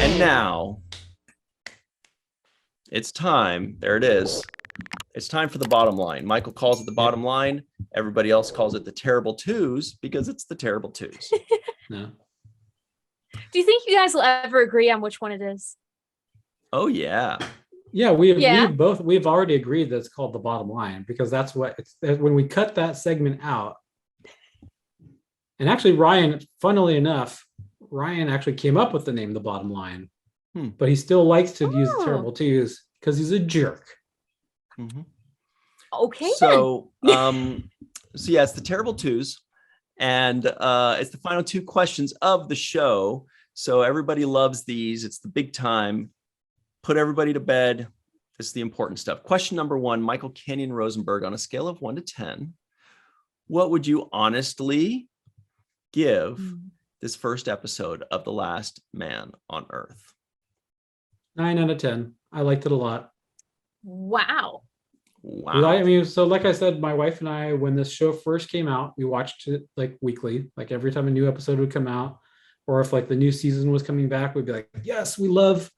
And now it's time. There it is. It's time for the bottom line. Michael calls it the bottom line. Everybody else calls it the terrible twos because it's the terrible twos. No. Do you think you guys will ever agree on which one it is? Oh, yeah. Yeah, we've already agreed that it's called the bottom line because that's what it's when we cut that segment out. And actually, Ryan, funnily enough, Ryan actually came up with the name the bottom line, but he still likes to use the terrible twos because he's a jerk. Mm-hmm. Okay. So, so yeah, it's the terrible twos, and it's the final two questions of the show. So everybody loves these. It's the big time. Put everybody to bed. This is the important stuff. Question number one, Michael Kenyon Rosenberg, on a scale of 1 to 10, what would you honestly give this first episode of The Last Man on Earth? 9 out of 10. I liked it a lot. Wow. I mean, so like I said, my wife and I, when this show first came out, we watched it like weekly, like every time a new episode would come out, or if like the new season was coming back, we'd be like, yes, we love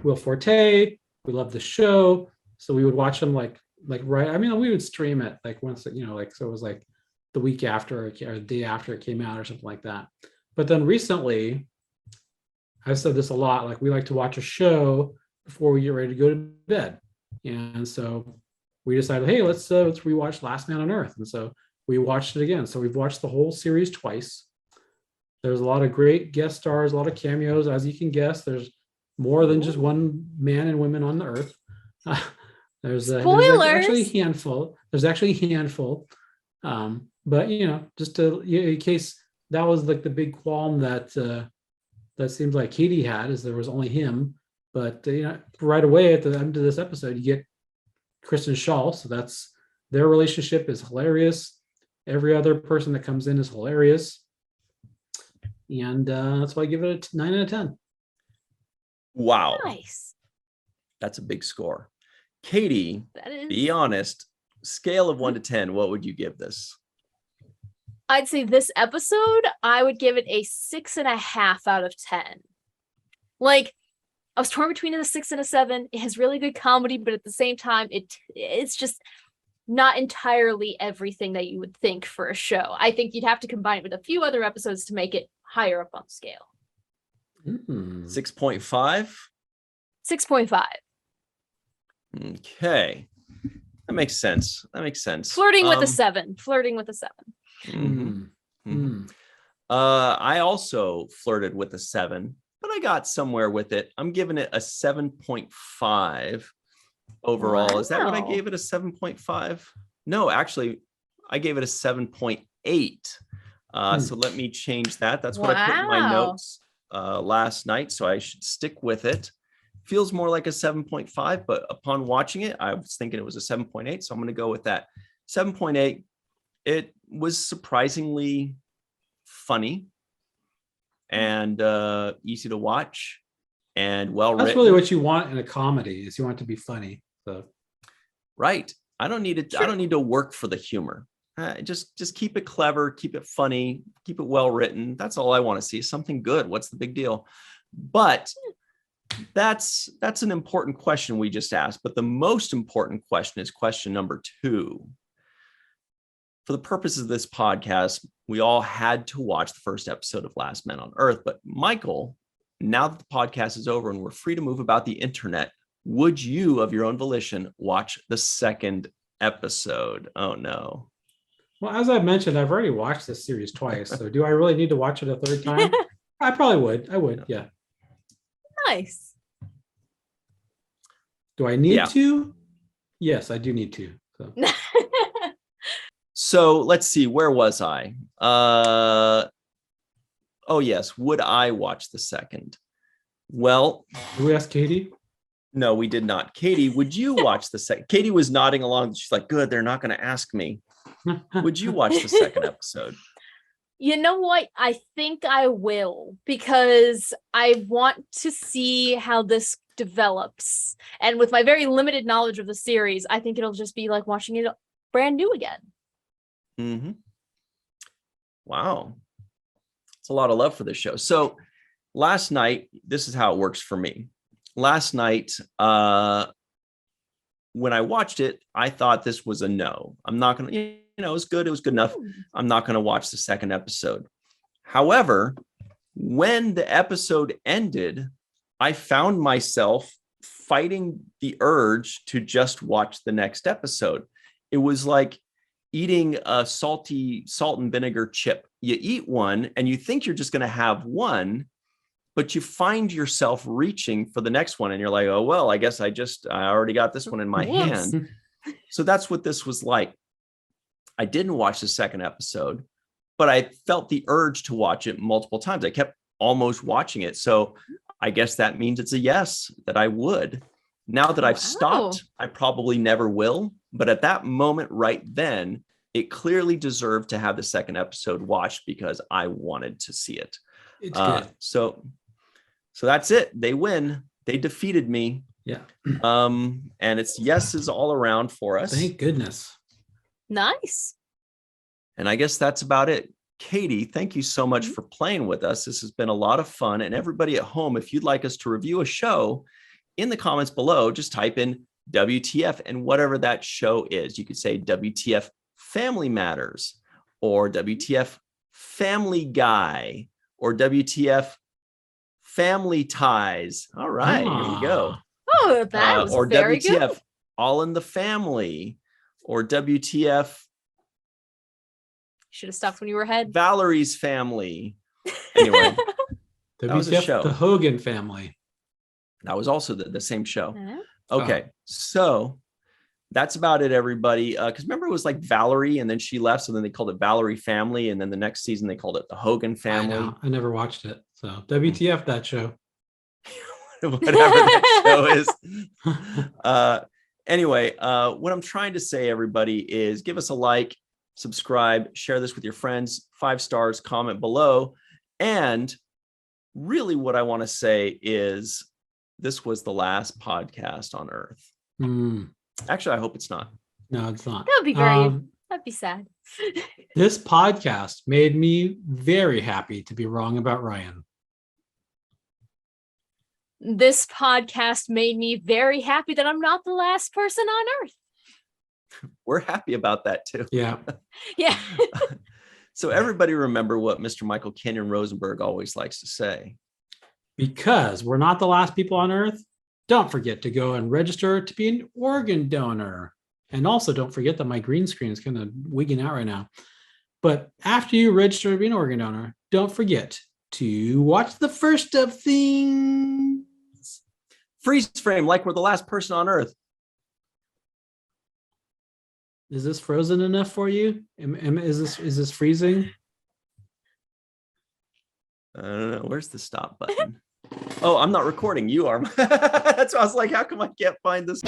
Will Forte, we love the show. So we would watch them like right. I mean, we would stream it like once, so it was like the week after or the day after it came out or something like that. But then recently, I've said this a lot, like we like to watch a show before we get ready to go to bed. And so we decided, hey, let's rewatch Last Man on Earth. And so we watched it again. So we've watched the whole series twice. There's a lot of great guest stars, a lot of cameos, as you can guess. There's more than just one man and women on the Earth. There's actually a handful. But just in case that was like the big qualm that seems like Katie had, is there was only him. But right away at the end of this episode, you get Kristen Shaw. So that's their relationship is hilarious. Every other person that comes in is hilarious. And that's why I give it a 9 out of 10. Wow. Nice. That's a big score. Katie, That is... be honest, scale of 1 to 10, what would you give this? I'd say this episode, I would give it a 6.5 out of 10. Like, I was torn between a 6 and a 7. It has really good comedy, but at the same time, it's just not entirely everything that you would think for a show. I think you'd have to combine it with a few other episodes to make it higher up on the scale. 6.5? 6.5. Okay. That makes sense. Flirting with a 7. I also flirted with a 7, but I got somewhere with it. I'm giving it a 7.5 overall. Wow. Is that what I gave it, a 7.5? No, actually, I gave it a 7.8. So let me change that. That's what I put in my notes last night, so I should stick with it. Feels more like a 7.5, but upon watching it, I was thinking it was a 7.8, so I'm going to go with that. 7.8. It was surprisingly funny and easy to watch and well written. That's really what you want in a comedy, is you want it to be funny. So right. I don't need it. Sure. I don't need to work for the humor. Just keep it clever, keep it funny, keep it well written. That's all I want to see. Something good. What's the big deal? But that's an important question we just asked. But the most important question is question number 2. For the purposes of this podcast, we all had to watch the first episode of Last Man on Earth. But Michael, now that the podcast is over and we're free to move about the internet, would you, of your own volition, watch the second episode? Oh, no. Well, as I've mentioned, I've already watched this series twice. So do I really need to watch it a third time? I probably would. I would, yeah. Nice. Do I need to? Yes, I do need to. So. So let's see, where was I? Oh, yes. Would I watch the second? Well, did we ask Katie? No, we did not. Katie, would you watch the second? Katie was nodding along. She's like, good, they're not going to ask me. Would you watch the second episode? You know what? I think I will, because I want to see how this develops. And with my very limited knowledge of the series, I think it'll just be like watching it brand new again. Wow. It's a lot of love for this show. So last night, this is how it works for me. Last night, when I watched it, I thought this was a no. I'm not going to, it was good. It was good enough. I'm not going to watch the second episode. However, when the episode ended, I found myself fighting the urge to just watch the next episode. It was like eating a salty salt and vinegar chip. You eat one and you think you're just going to have one, but you find yourself reaching for the next one and you're like, oh, well, I guess I already got this one in my hand. So that's what this was like. I didn't watch the second episode, but I felt the urge to watch it multiple times. I kept almost watching it. So I guess that means it's a yes, that I would. Now that I've stopped, I probably never will. But at that moment right then, it clearly deserved to have the second episode watched because I wanted to see it. It's good. So that's it. They win. They defeated me. Yeah. And it's yeses all around for us. Thank goodness. Nice. And I guess that's about it. Katie, thank you so much for playing with us. This has been a lot of fun. And everybody at home, if you'd like us to review a show, in the comments below, just type in WTF and whatever that show is. You could say WTF Family Matters, or WTF Family Guy, or WTF Family Ties. All right, here we go. Oh, that was or very WTF good. All in the Family, or WTF Should have stopped when you were ahead. Valerie's Family. Anyway, that was a WTF show. The Hogan Family. That was also the same show. Uh-huh. Okay, so that's about it, everybody. Because remember, it was like Valerie, and then she left, so then they called it Valerie Family, and then the next season they called it the Hogan Family. I never watched it, so WTF that show. Whatever that show is. Anyway, what I'm trying to say, everybody, is give us a like, subscribe, share this with your friends, 5 stars, comment below. And really what I want to say is this was the last podcast on Earth. Actually, I hope it's not. No, it's not. That would be very, that'd be sad. This podcast made me very happy to be wrong about Ryan. This podcast made me very happy that I'm not the last person on Earth. We're happy about that too. Yeah. Yeah. So everybody remember what Mr. Michael Kenyon Rosenberg always likes to say. Because we're not the last people on Earth, don't forget to go and register to be an organ donor. And also don't forget that my green screen is kind of wigging out right now. But after you register to be an organ donor, don't forget to watch the first of things. Freeze frame, like we're the last person on Earth. Is this frozen enough for you? Is this freezing? I don't know. Where's the stop button? Oh, I'm not recording. You are. That's why I was like, how come I can't find this?